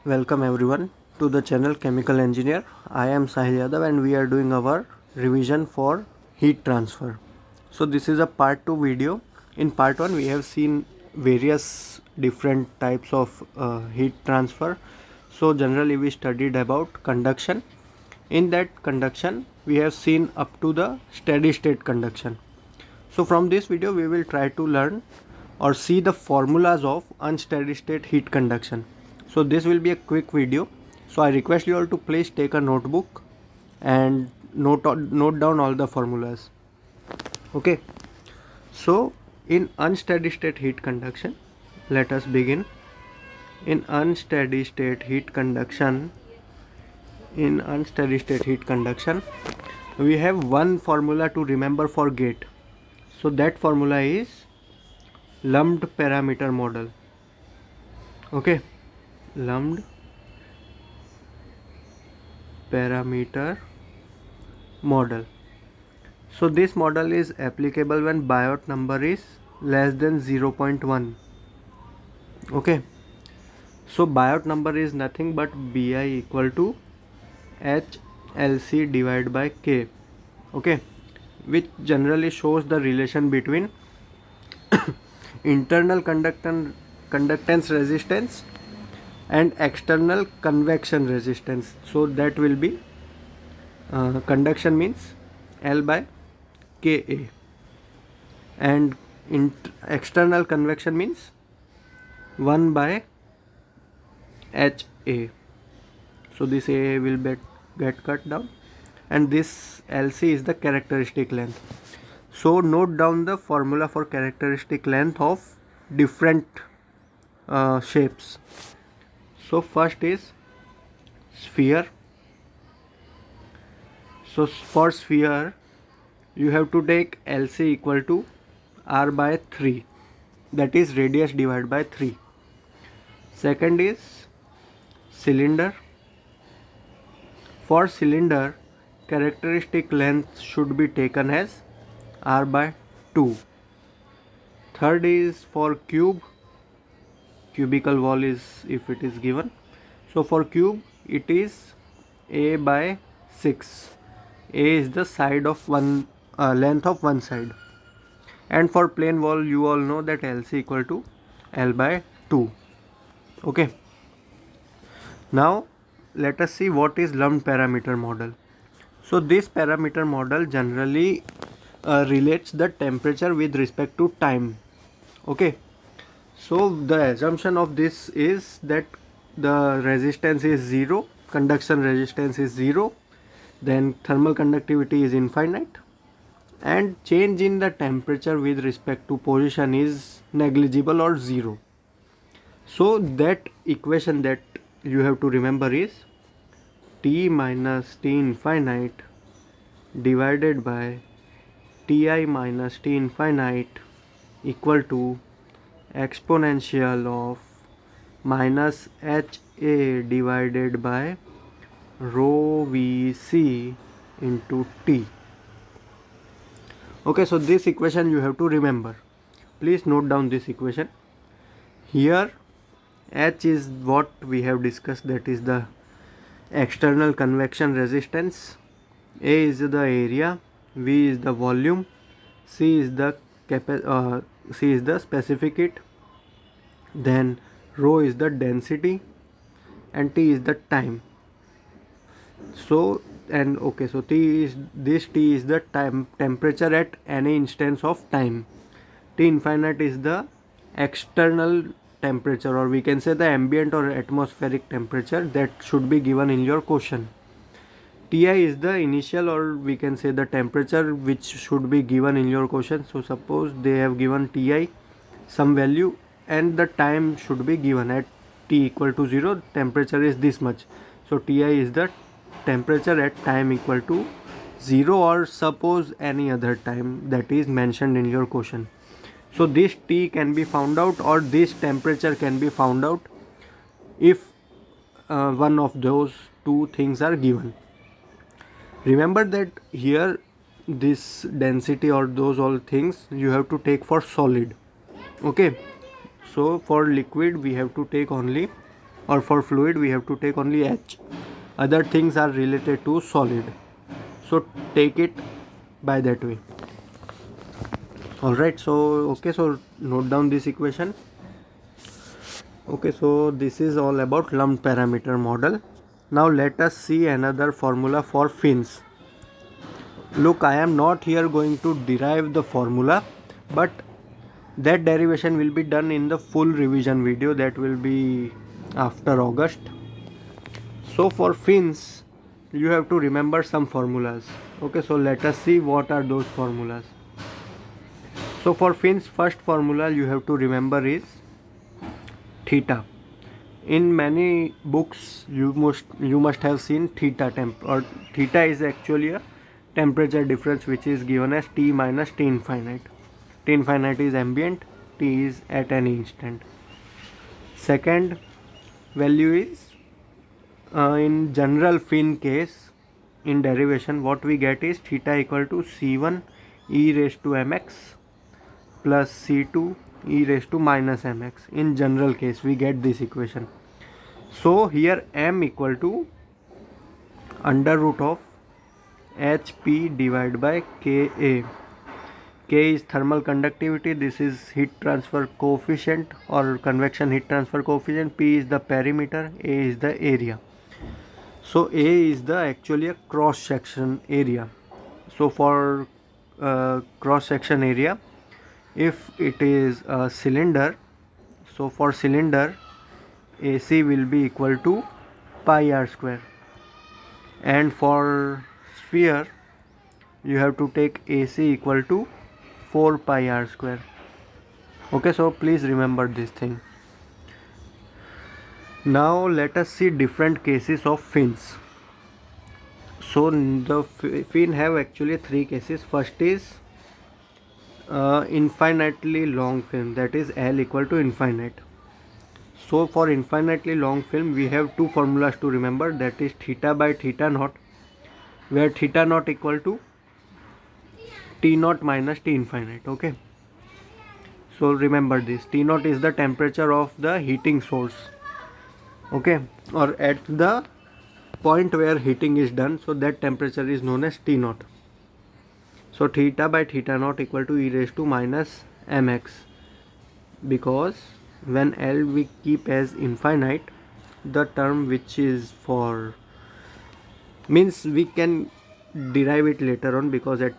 Welcome everyone to the channel Chemical Engineer. I am Sahil Yadav and we are doing our revision for heat transfer. So this is a part 2 video. In part 1 we have seen various different types of heat transfer. So generally we studied about conduction. In that conduction we have seen up to the steady state conduction. So from this video we will try to learn or see the formulas of unsteady state heat conduction. So this will be a quick video. So I request you all to please take a notebook and note down all the formulas. Okay. So in unsteady state heat conduction, let us begin. In unsteady state heat conduction, we have one formula to remember for gate. So that formula is lumped parameter model. Okay, lumped parameter model. So this model is applicable when Biot number is less than 0.1. Okay, so Biot number is nothing but Bi equal to HLC divided by K. Okay, which generally shows the relation between internal conductance resistance and external convection resistance. So that will be conduction means L by Ka and external convection means 1 by HA. So this A will get cut down and this LC is the characteristic length. So note down the formula for characteristic length of different shapes. So first is sphere. So for sphere you have to take LC equal to R by 3, that is radius divided by 3. Second is cylinder. For cylinder characteristic length should be taken as R by 2. Third is for cube. Cubical wall is if it is given. So for cube it is A by 6. A is the side of one length of one side. And for plane wall you all know that LC equal to L by 2. Okay. Now let us see what is lumped parameter model. So this parameter model generally relates the temperature with respect to time. Okay. So the assumption of this is that the resistance is 0, conduction resistance is 0, then thermal conductivity is infinite, and change in the temperature with respect to position is negligible or 0. So that equation that you have to remember is T minus T infinite divided by Ti minus T infinite equal to exponential of minus HA divided by rho Vc into T. Okay, so this equation you have to remember. Please note down this equation. Here H is what we have discussed, that is the external convection resistance, A is the area, V is the volume, C is the specific heat, then rho is the density and T is the time. So T is the temperature at any instance of time. T infinite is the external temperature, or we can say the ambient or atmospheric temperature that should be given in your question. Ti is the initial, or we can say the temperature which should be given in your question. So suppose they have given Ti some value and the time should be given at T equal to 0, temperature is this much. So Ti is the temperature at time equal to 0, or suppose any other time that is mentioned in your question. So this T can be found out, or this temperature can be found out if one of those two things are given. Remember that here this density or those all things you have to take for solid. Okay, so for liquid we have to take only or for fluid we have to take only H. Other things are related to solid, so take it by that way. Alright, so okay, so note down this equation. Okay, so this is all about lumped parameter model. Now let us see another formula for fins. Look, I am not here going to derive the formula, but that derivation will be done in the full revision video that will be after August. So for fins you have to remember some formulas. Okay, so let us see what are those formulas. So for fins, first formula you have to remember is theta. In many books you must have seen theta temp, or theta is actually a temperature difference which is given as T minus T infinite. T infinite is ambient, T is at any instant. Second value is in general fin case, in derivation what we get is theta equal to C1 e raised to mx plus C2 e raised to minus mx. In general case we get this equation. So here m equal to under root of Hp divided by Ka. K is thermal conductivity, this is heat transfer coefficient or convection heat transfer coefficient, P is the perimeter, A is the area. So A is the actually a cross section area. So for cross section area, if it is a cylinder, so for cylinder AC will be equal to pi r square, and for sphere you have to take AC equal to 4 pi r square. Okay, so please remember this thing. Now let us see different cases of fins. So the fin have actually three cases. First is infinitely long film, that is L equal to infinite. So for infinitely long film we have two formulas to remember, that is theta by theta naught, where theta naught equal to T naught minus T infinite. Okay, so remember this, T naught is the temperature of the heating source, okay, or at the point where heating is done, so that temperature is known as T naught. So theta by theta naught equal to e raised to minus mx, because when L we keep as infinite, the term which is for means we can derive it later on, because it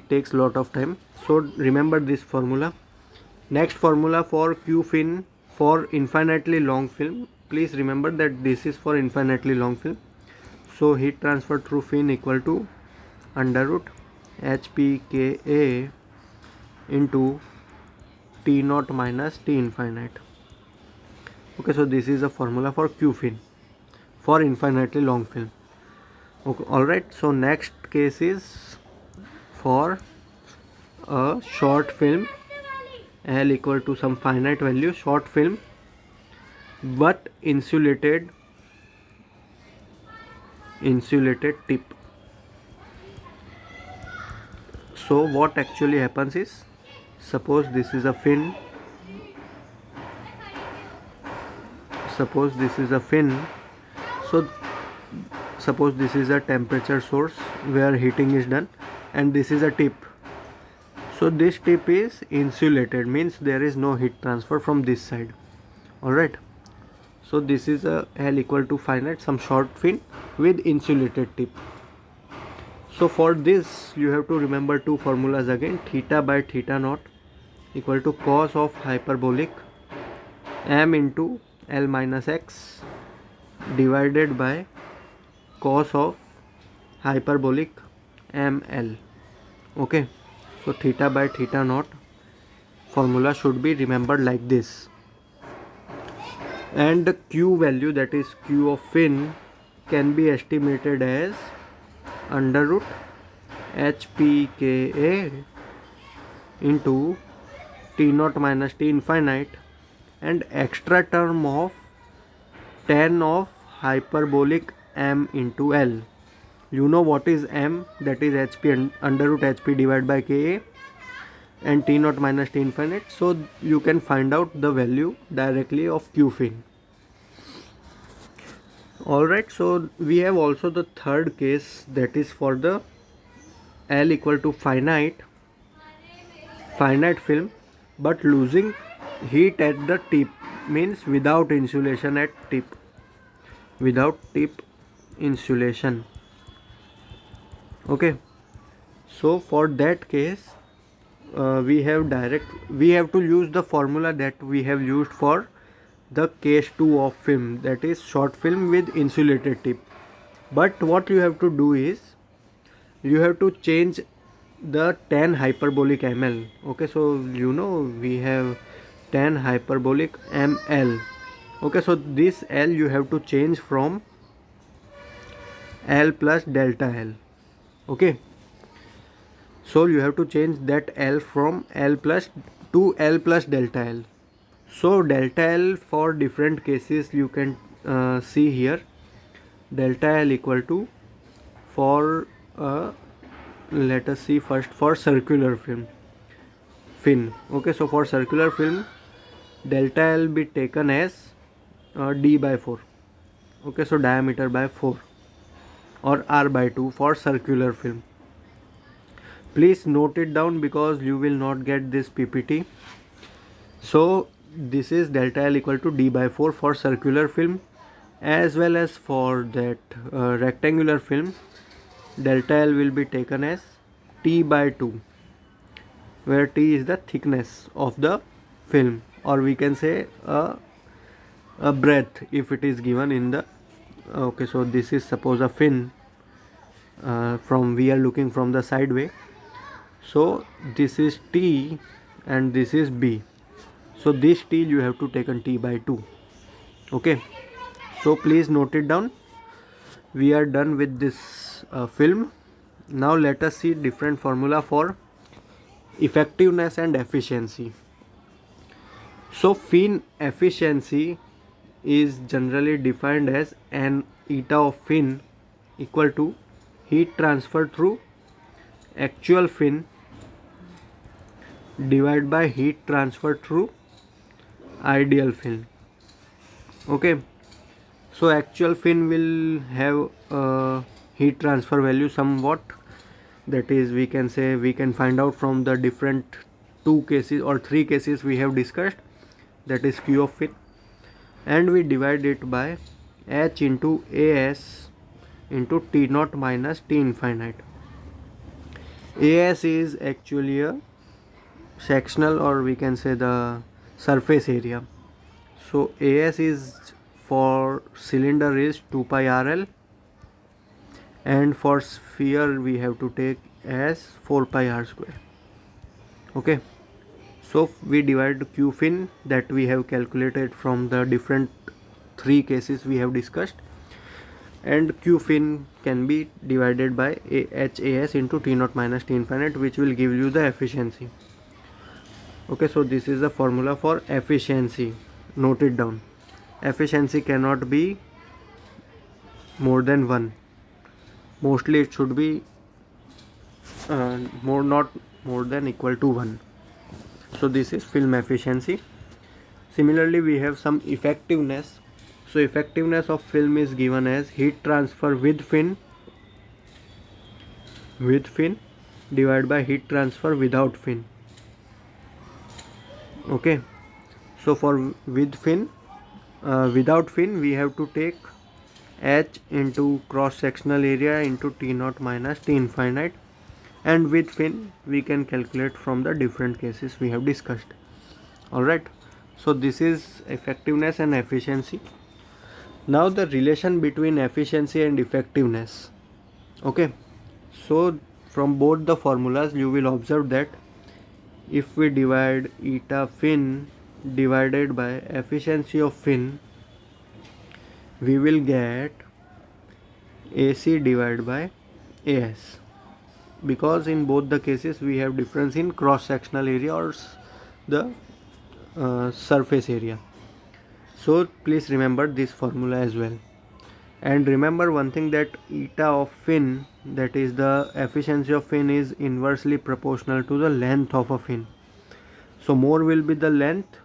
takes lot of time. So remember this formula. Next formula for Q fin for infinitely long film, please remember that this is for infinitely long film. So heat transfer through fin equal to under root HPKA into T naught minus T infinite. Okay, so this is a formula for Q fin for infinitely long film. Okay, alright, so next case is for a short film, L equal to some finite value, short film but insulated tip. So what actually happens is, suppose this is a fin, so suppose this is a temperature source where heating is done, and this is a tip. So this tip is insulated, means there is no heat transfer from this side. Alright, so this is a L equal to finite, some short fin with insulated tip. So for this you have to remember two formulas again, theta by theta naught equal to cos of hyperbolic m into L minus x divided by cos of hyperbolic ml. Okay, so theta by theta naught formula should be remembered like this, and the Q value, that is Q of fin, can be estimated as under root HPKA into T naught minus T infinite and extra term of tan of hyperbolic m into L. You know what is m, that is HP under root HP divided by Ka. and T naught minus T infinite, so you can find out the value directly of Q fin. Alright, so we have also the third case, that is for the L equal to finite film but losing heat at the tip, means without insulation at tip, without tip insulation. Okay, so for that case we have to use the formula that we have used for the case 2 of film, that is short film with insulated tip. But what you have to do is you have to change the tan hyperbolic ml. Okay, so we have tan hyperbolic ml. Okay, so this L you have to change from L plus delta L. Okay, so you have to change that L from L plus to L plus delta L. So delta L for different cases you can see here. Delta L equal to, for let us see first for circular fin. Okay, so for circular film delta L be taken as d by 4. Okay, so diameter by 4 or r by 2 for circular film. Please note it down because you will not get this PPT. So this is delta L equal to d by 4 for circular film, as well as for that rectangular film delta L will be taken as t by 2, where t is the thickness of the film, or we can say a breadth if it is given in the okay, so this is suppose a fin, from we are looking from the side way, so this is t and this is b, so this t you have to take on t by 2. Okay, so please note it down. We are done with this film. Now let us see different formula for effectiveness and efficiency. So fin efficiency is generally defined as an eta of fin equal to heat transfer through actual fin divided by heat transfer through ideal fin. Okay, so actual fin will have a heat transfer value somewhat, that is we can say we can find out from the different 2 cases or 3 cases we have discussed, that is Q of fin, and we divide it by H into AS into T naught minus T infinite. AS is actually a sectional, or we can say the surface area. So AS is for cylinder is 2 pi RL, and for sphere we have to take as 4 pi r square. Okay, so we divide Q fin that we have calculated from the different 3 cases we have discussed, and Q fin can be divided by HAS into T naught minus T infinite, which will give you the efficiency. Okay, so this is the formula for efficiency. Note it down. Efficiency cannot be more than 1. Mostly it should be not more than equal to 1. So this is film efficiency. Similarly, we have some effectiveness. So effectiveness of film is given as heat transfer with fin divided by heat transfer without fin. Okay, so for with fin, without fin we have to take H into cross sectional area into T naught minus T infinite, and with fin we can calculate from the different cases we have discussed. Alright, so this is effectiveness and efficiency. Now the relation between efficiency and effectiveness. Okay, so from both the formulas you will observe that if we divide eta fin divided by efficiency of fin, we will get AC divided by AS, because in both the cases we have difference in cross sectional area or the surface area. So please remember this formula as well. And remember one thing, that eta of fin, that is the efficiency of fin, is inversely proportional to the length of a fin. So more will be the length,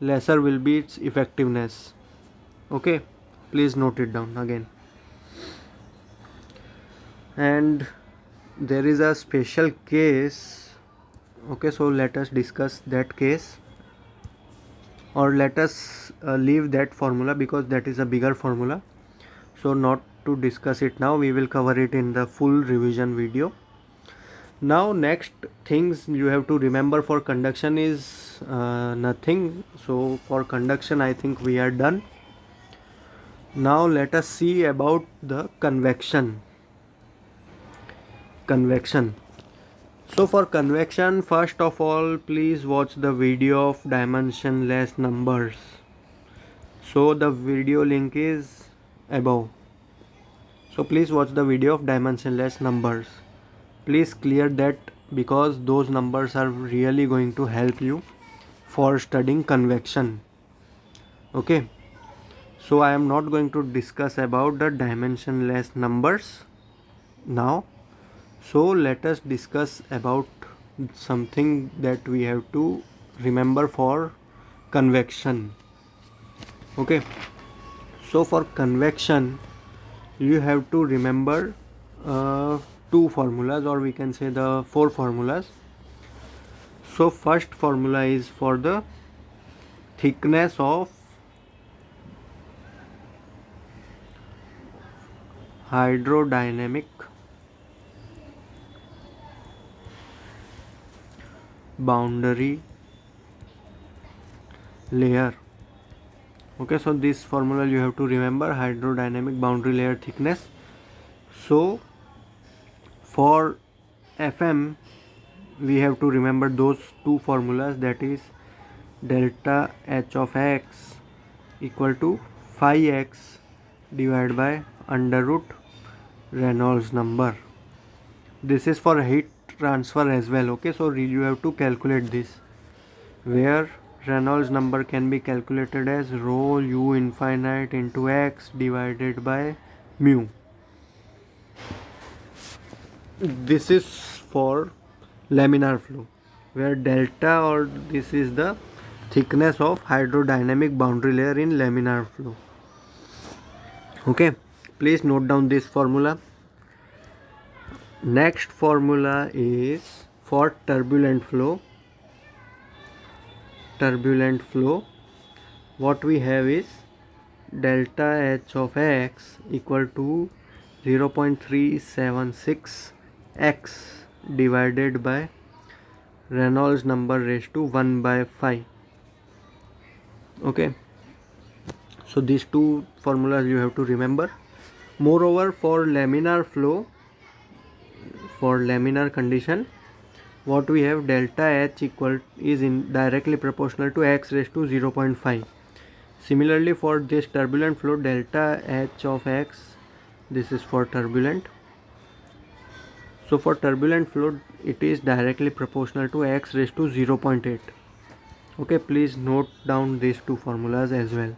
lesser will be its effectiveness. Okay, please note it down again. And there is a special case. Okay, so let us discuss that case, or let us leave that formula because that is a bigger formula. So not to discuss it now, we will cover it in the full revision video. Now next things you have to remember for conduction is nothing. So for conduction I think we are done. Now let us see about the convection. So for convection, first of all, please watch the video of dimensionless numbers. So the video link is above. So please watch the video of dimensionless numbers. Please clear that because those numbers are really going to help you for studying convection. Okay. So I am not going to discuss about the dimensionless numbers now. So let us discuss about something that we have to remember for convection. Okay. So for convection you have to remember two formulas, or we can say the four formulas. So first formula is for the thickness of hydrodynamic boundary layer. Okay, so this formula you have to remember, hydrodynamic boundary layer thickness. So for FM we have to remember those two formulas, that is delta H of x equal to phi x divided by under root Reynolds number. This is for heat transfer as well. Okay, so you have to calculate this, where Reynolds number can be calculated as rho u infinite into x divided by mu. This is for laminar flow, where delta, or this is the thickness of hydrodynamic boundary layer in laminar flow. Okay, please note down this formula. Next formula is for turbulent flow. What we have is delta H of x equal to 0.376 x divided by Reynolds number raised to 1 by 5. Okay, so these two formulas you have to remember. Moreover, for laminar flow, for laminar condition, what we have, delta H equal is directly proportional to x raised to 0.5. Similarly, for this turbulent flow, delta H of x, this is for turbulent. So for turbulent flow it is directly proportional to x raised to 0.8. Okay, please note down these two formulas as well.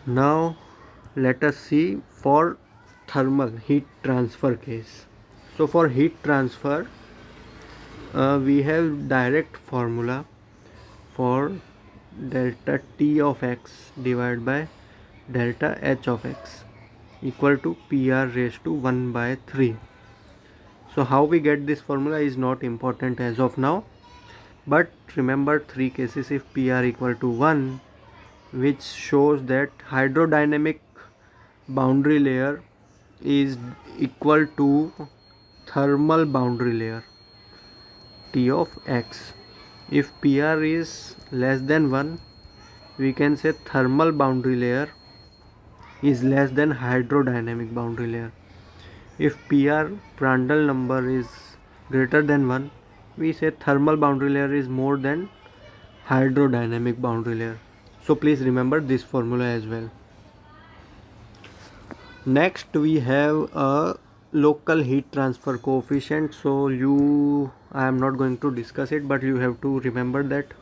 Now let us see for thermal heat transfer case. So for heat transfer we have direct formula for delta T of x divided by delta H of x equal to PR raised to 1 by 3. So how we get this formula is not important as of now, but remember three cases if PR equal to 1, which shows that hydrodynamic boundary layer is equal to thermal boundary layer T of x. If PR is less than 1, we can say thermal boundary layer is less than hydrodynamic boundary layer. If PR Prandtl number is greater than 1, we say thermal boundary layer is more than hydrodynamic boundary layer. So please remember this formula as well. Next we have a local heat transfer coefficient. So I am not going to discuss it, but you have to remember that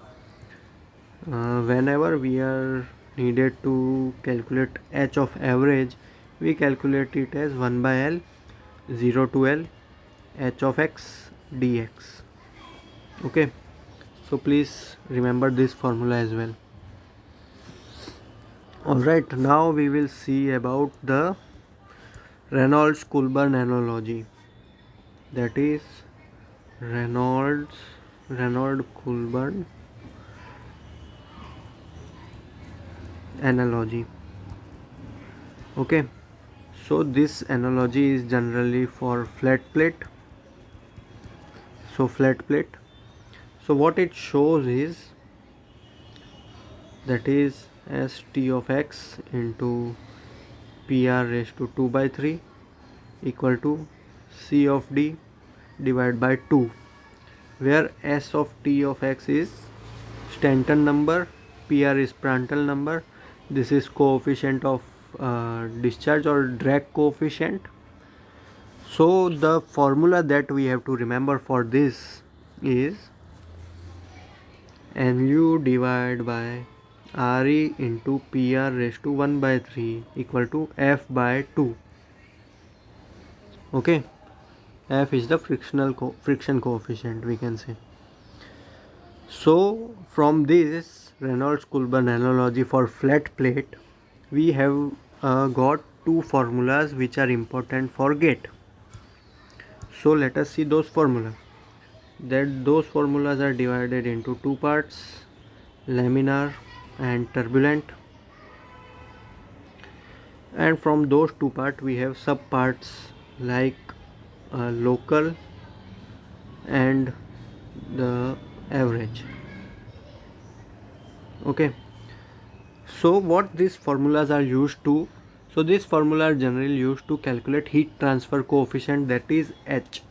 whenever we are needed to calculate h of average, we calculate it as 1 by L 0 to L h of x dx. Okay, so please remember this formula as well. Alright, now we will see about the Reynolds-Colburn analogy, that is Reynolds-Colburn analogy. Okay, so this analogy is generally for flat plate. So what it shows is that is as t of x into PR raised to 2 by 3 equal to C of d divided by 2, where S of t of x is Stanton number, PR is Prandtl number, this is coefficient of discharge or drag coefficient. So the formula that we have to remember for this is mu divided by Re into PR raised to 1 by 3 equal to F by 2. Okay, F is the friction coefficient, we can say. So from this Reynolds-Colburn analogy for flat plate, we have got two formulas which are important for gate. So let us see those formulas. Those formulas are divided into two parts, laminar and turbulent, and from those two parts we have sub parts like local and the average. Okay, so what these formulas are used to, so these formulas are generally used to calculate heat transfer coefficient, that is H.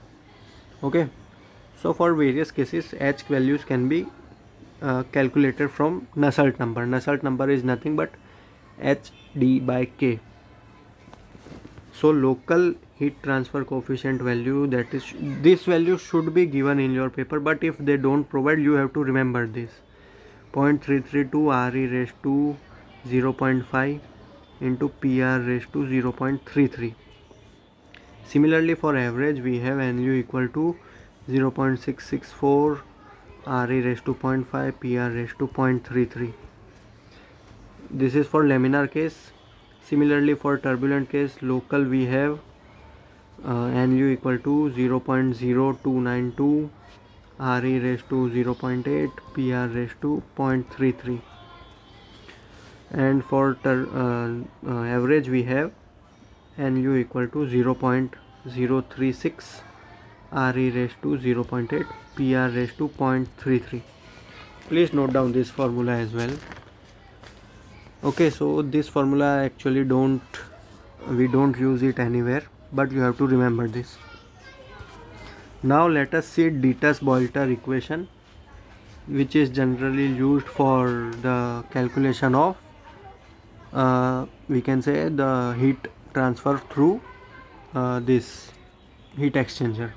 Okay, so for various cases H values can be calculated from Nusselt number. Nusselt number is nothing but HD by K. So local heat transfer coefficient value, that is, this value should be given in your paper, but if they don't provide, you have to remember this 0.332 Re raised to 0.5 into PR raised to 0.33. Similarly for average, we have Nu equal to 0.664 Re raised to 0.5 PR raised to 0.33. This is for laminar case. Similarly for turbulent case, local we have Nu equal to 0.0292 Re raised to 0.8 PR raised to 0.33, and for average we have Nu equal to 0.036 Re raised to 0.8 PR raised to 0.33. Please note down this formula as well. Okay, so this formula actually we don't use it anywhere, but you have to remember this. Now let us see Ditus-Boelter equation, which is generally used for the calculation of we can say the heat transfer through this heat exchanger.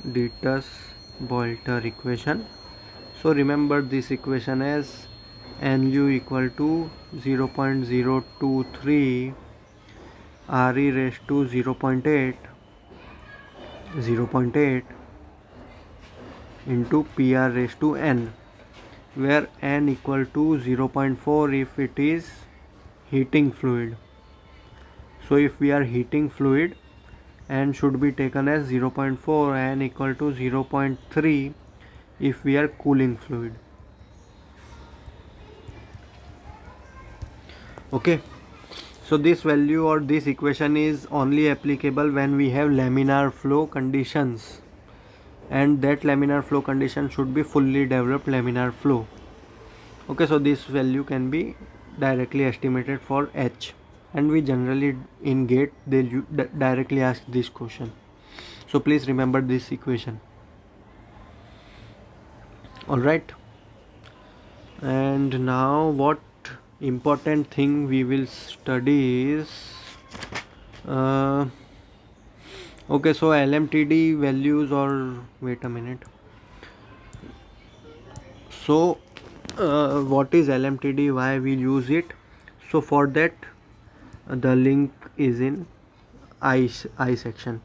Ditus-Boelter equation. So remember this equation as Nu equal to 0.023 Re raised to 0.8 into PR raised to n, where n equal to 0.4 if it is heating fluid. So if we are heating fluid, n should be taken as 0.4, n equal to 0.3 if we are cooling fluid. Okay, so this value or this equation is only applicable when we have laminar flow conditions, and that laminar flow condition should be fully developed laminar flow. Okay, so this value can be directly estimated for H, and we generally in GATE they directly ask this question. So please remember this equation. Alright, and now what important thing we will study is okay, so LMTD values, or wait a minute, so what is LMTD, why we use it. So for that, the link is in I section.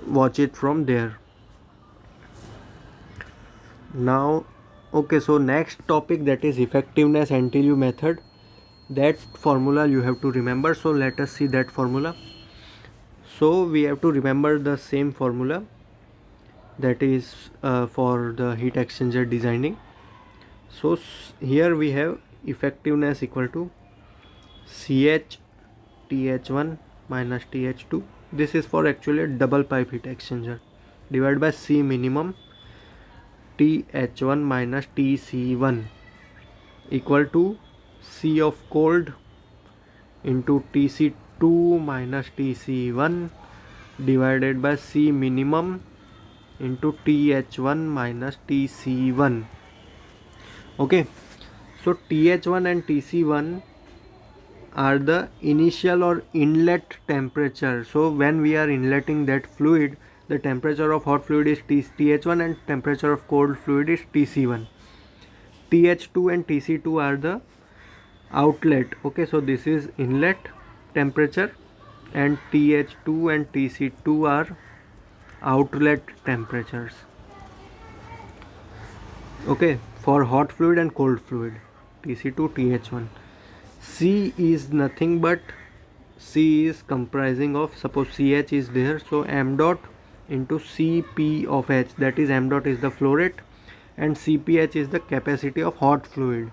Watch it from there. Now, okay, so next topic, that is effectiveness NTU method. That formula you have to remember. So let us see that formula. So we have to remember the same formula, that is for the heat exchanger designing. So here we have effectiveness equal to CH TH1 minus TH2. This is for actually a double pipe heat exchanger, divided by C minimum TH1 minus TC1 equal to C of cold into TC2 minus TC1 divided by C minimum into TH1 minus TC1. Okay, so TH1 and TC1 are the initial or inlet temperature. So when we are inletting that fluid, the temperature of hot fluid is TH1 and temperature of cold fluid is TC1. TH2 and TC2 are the outlet. Okay, so this is inlet temperature, and TH2 and TC2 are outlet temperatures. Okay, for hot fluid and cold fluid, TC2, TH1. C is nothing but, C is comprising of, suppose CH is there, so m dot into Cp of H, that is m dot is the flow rate and Cph is the capacity of hot fluid,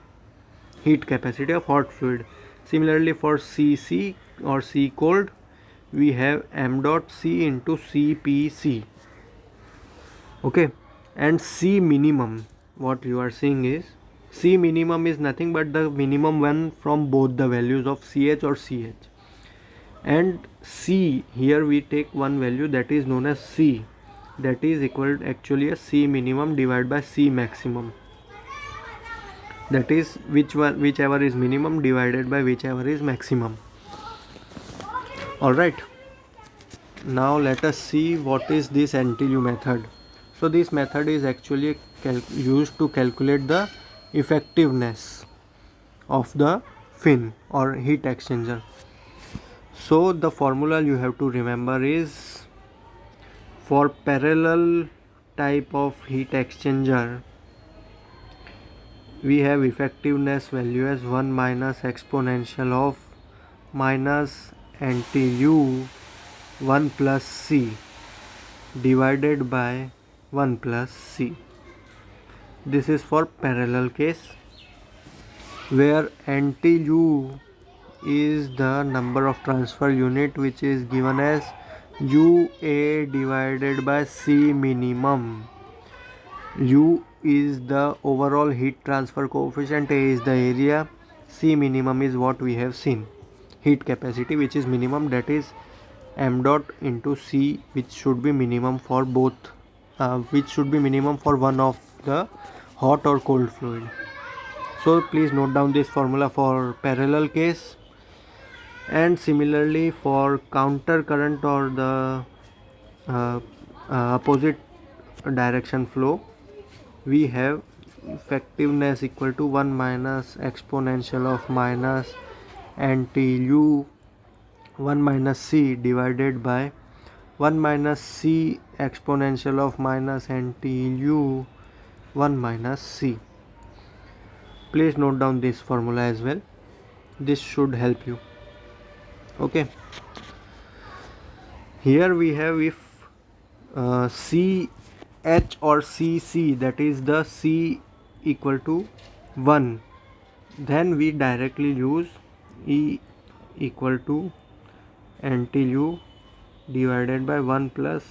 heat capacity of hot fluid. Similarly for Cc or C cold, we have m dot C into Cpc. Okay, and C minimum, what you are seeing is, C minimum is nothing but the minimum one from both the values of CH or CH. And C, here we take one value that is known as C, that is equal actually a C minimum divided by C maximum, that is whichever is minimum divided by whichever is maximum. Alright, now let us see what is this NTU method. So this method is actually used to calculate the effectiveness of the fin or heat exchanger. So the formula you have to remember is, for parallel type of heat exchanger, we have effectiveness value as 1 minus exponential of minus NTU 1 plus C divided by 1 plus C. This is for parallel case, where NTU is the number of transfer unit, which is given as UA divided by C minimum. U is the overall heat transfer coefficient, A is the area, C minimum is what we have seen, heat capacity which is minimum, that is m dot into C, which should be minimum for both, which should be minimum for one of the hot or cold fluid. So please note down this formula for parallel case. And similarly for counter current or the opposite direction flow, we have effectiveness equal to 1 minus exponential of minus NTU 1 minus C divided by 1 minus C exponential of minus NTU 1 minus C. Please note down this formula as well, this should help you. Okay, here we have, if CH or CC, that is the C equal to 1, then we directly use E equal to NTU divided by 1 plus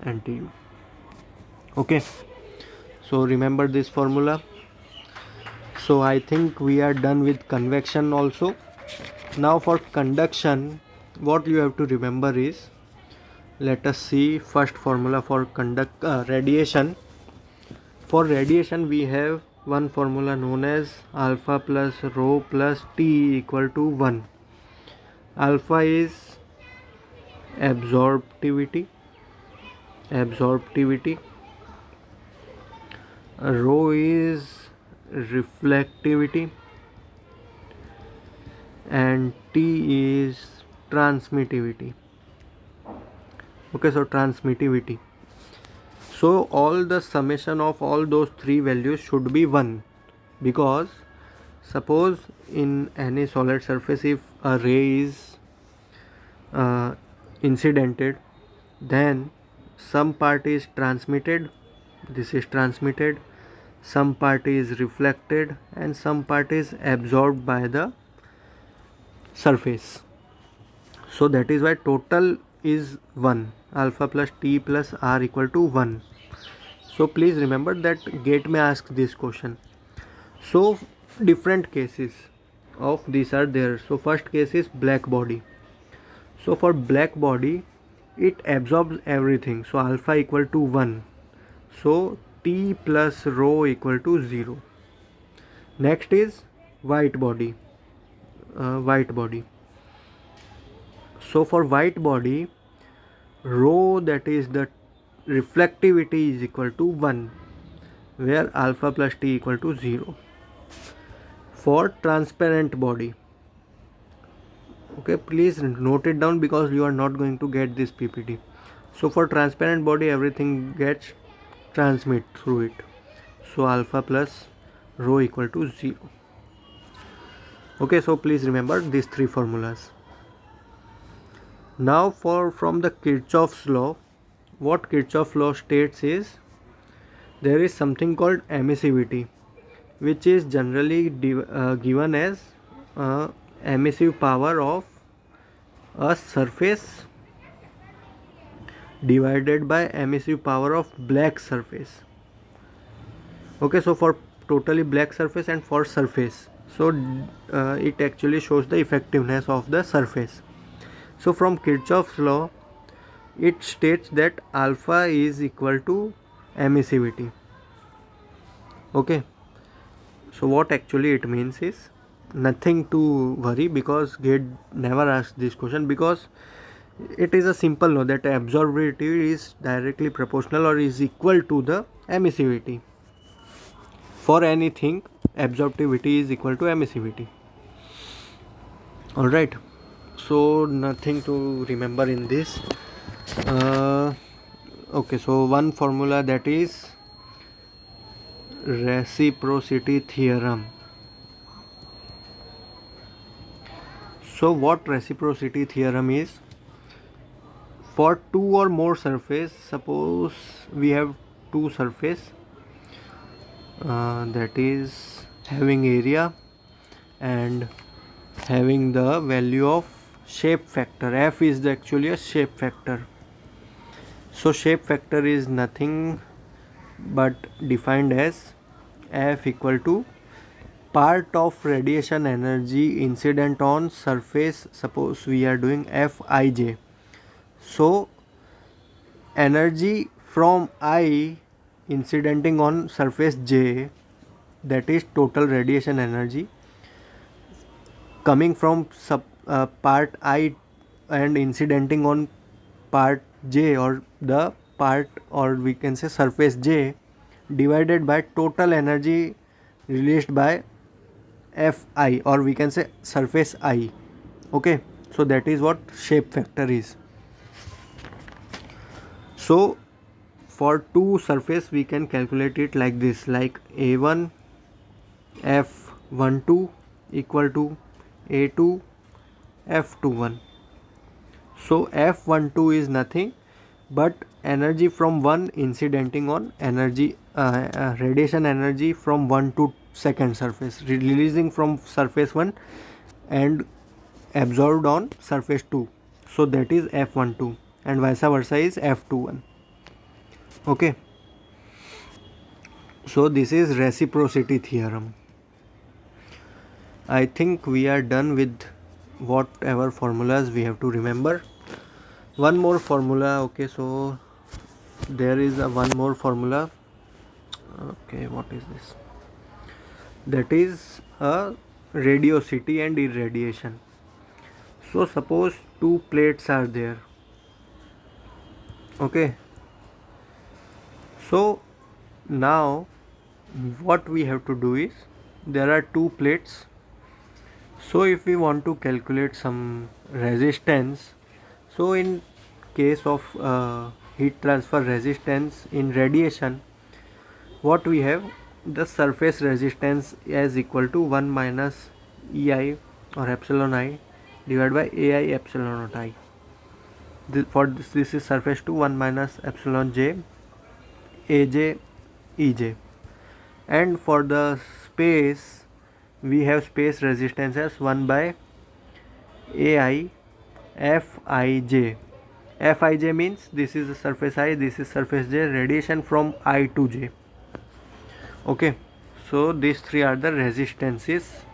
NTU. Okay, so remember this formula. So I think we are done with convection also. Now for conduction, what you have to remember is, let us see first formula for radiation. For radiation we have one formula known as alpha plus rho plus T equal to 1. Alpha is absorptivity, rho is reflectivity and T is transmittivity. Okay, so transmittivity. So all the summation of all those three values should be 1, because suppose in any solid surface if a ray is incidented, then some part is transmitted, this is transmitted, some part is reflected, and some part is absorbed by the surface. So that is why total is 1, alpha plus T plus R equal to 1. So please remember that GATE may ask this question. So different cases of these are there. So first case is black body. So for black body, it absorbs everything. So alpha equal to 1. So T plus rho equal to 0. Next is white body. White body. So for white body, rho, that is the reflectivity, is equal to 1, where alpha plus T equal to 0. For transparent body, okay, please note it down because you are not going to get this PPT. So for transparent body, everything gets transmit through it. So alpha plus rho equal to 0. Okay, so please remember these three formulas. Now from the Kirchhoff's law, what Kirchhoff's law states is there is something called emissivity, which is generally given as emissive power of a surface divided by emissive power of black surface. Okay, so for totally black surface and for surface, so it actually shows the effectiveness of the surface. So from Kirchhoff's law, it states that alpha is equal to emissivity. Okay, so what actually it means is nothing to worry, because GATE never asked this question, because it is a simple law that absorptivity is directly proportional or is equal to the emissivity. For anything, absorptivity is equal to emissivity. Alright, so nothing to remember in this. Okay, so one formula, that is reciprocity theorem. So what reciprocity theorem is? For two or more surface, suppose we have two surface that is having area and having the value of shape factor. F is actually a shape factor. So shape factor is nothing but defined as F equal to part of radiation energy incident on surface. Suppose we are doing Fij. So energy from I incidenting on surface J, that is total radiation energy coming from part I and incidenting on part J, or the part, or we can say surface J, divided by total energy released by Fi, or we can say surface I. Okay, so that is what shape factor is. So for two surface we can calculate it like this, like A1 F12 equal to A2 F21. So F12 is nothing but energy from 1 incidenting on energy radiation energy from 1 to second surface, releasing from surface 1 and absorbed on surface 2. So that is F12, and vice versa is F21. Okay, so this is reciprocity theorem. I think we are done with whatever formulas we have to remember. One more formula. Okay, so there is one more formula. Okay, what is this? That is a radiosity and irradiation. So suppose two plates are there. Okay, so now what we have to do is, there are two plates. So if we want to calculate some resistance, so in case of heat transfer resistance in radiation, what we have, the surface resistance is equal to 1 minus ei or epsilon I divided by ai epsilon naught I. For this is surface to 1 minus epsilon j aj ej, and for the space we have space resistance as 1 by ai fij. Fij means this is the surface I, this is surface j, radiation from I to j. Okay, so these three are the resistances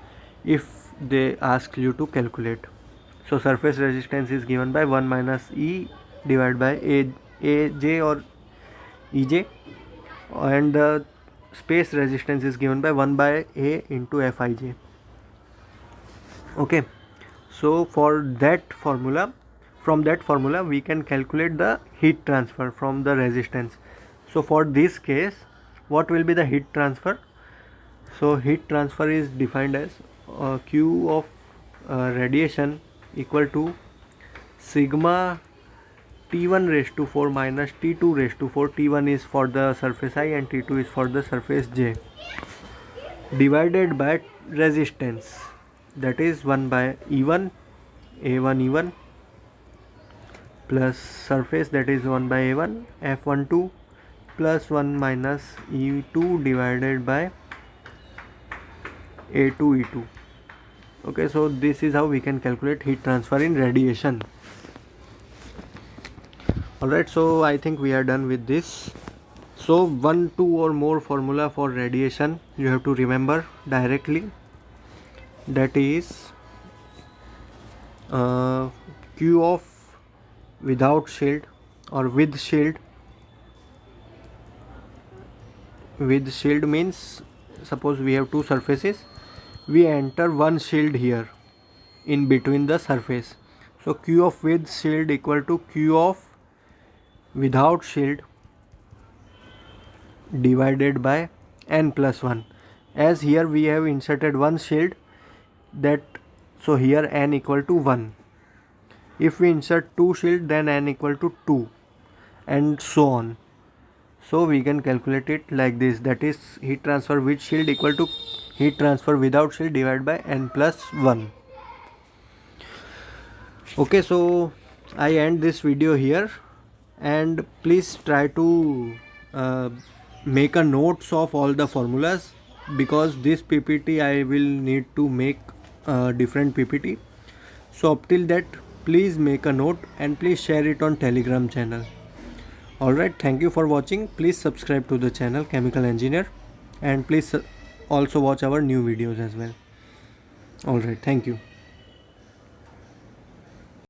if they ask you to calculate. So surface resistance is given by 1 minus E divided by aj or ej, and the space resistance is given by 1 by a into fij. Okay, so from that formula we can calculate the heat transfer from the resistance. So for this case, what will be the heat transfer? So heat transfer is defined as Q of radiation equal to sigma T1 raised to 4 minus T2 raised to 4. T1 is for the surface I and T2 is for the surface J, divided by resistance, that is 1 by E1 A1 E1 plus surface, that is 1 by A1 F12 plus 1 minus E2 divided by A2 E2. Okay, so this is how we can calculate heat transfer in radiation. Alright, so I think we are done with this. So 1, 2 or more formula for radiation you have to remember directly, that is Q of without shield or with shield. With shield means, suppose we have two surfaces, we enter one shield here in between the surface. So Q of with shield equal to Q of without shield divided by n plus 1. As here we have inserted one shield, that so here n equal to 1. If we insert two shield, then n equal to 2, and so on. So we can calculate it like this, that is heat transfer with shield equal to heat transfer without shield divided by n plus 1. Okay, so I end this video here, and please try to make a notes of all the formulas, because this PPT I will need to make a different PPT. So up till that, please make a note and please share it on Telegram channel. Alright, thank you for watching. Please subscribe to the channel Chemical Engineer, and please also watch our new videos as well. Alright, thank you.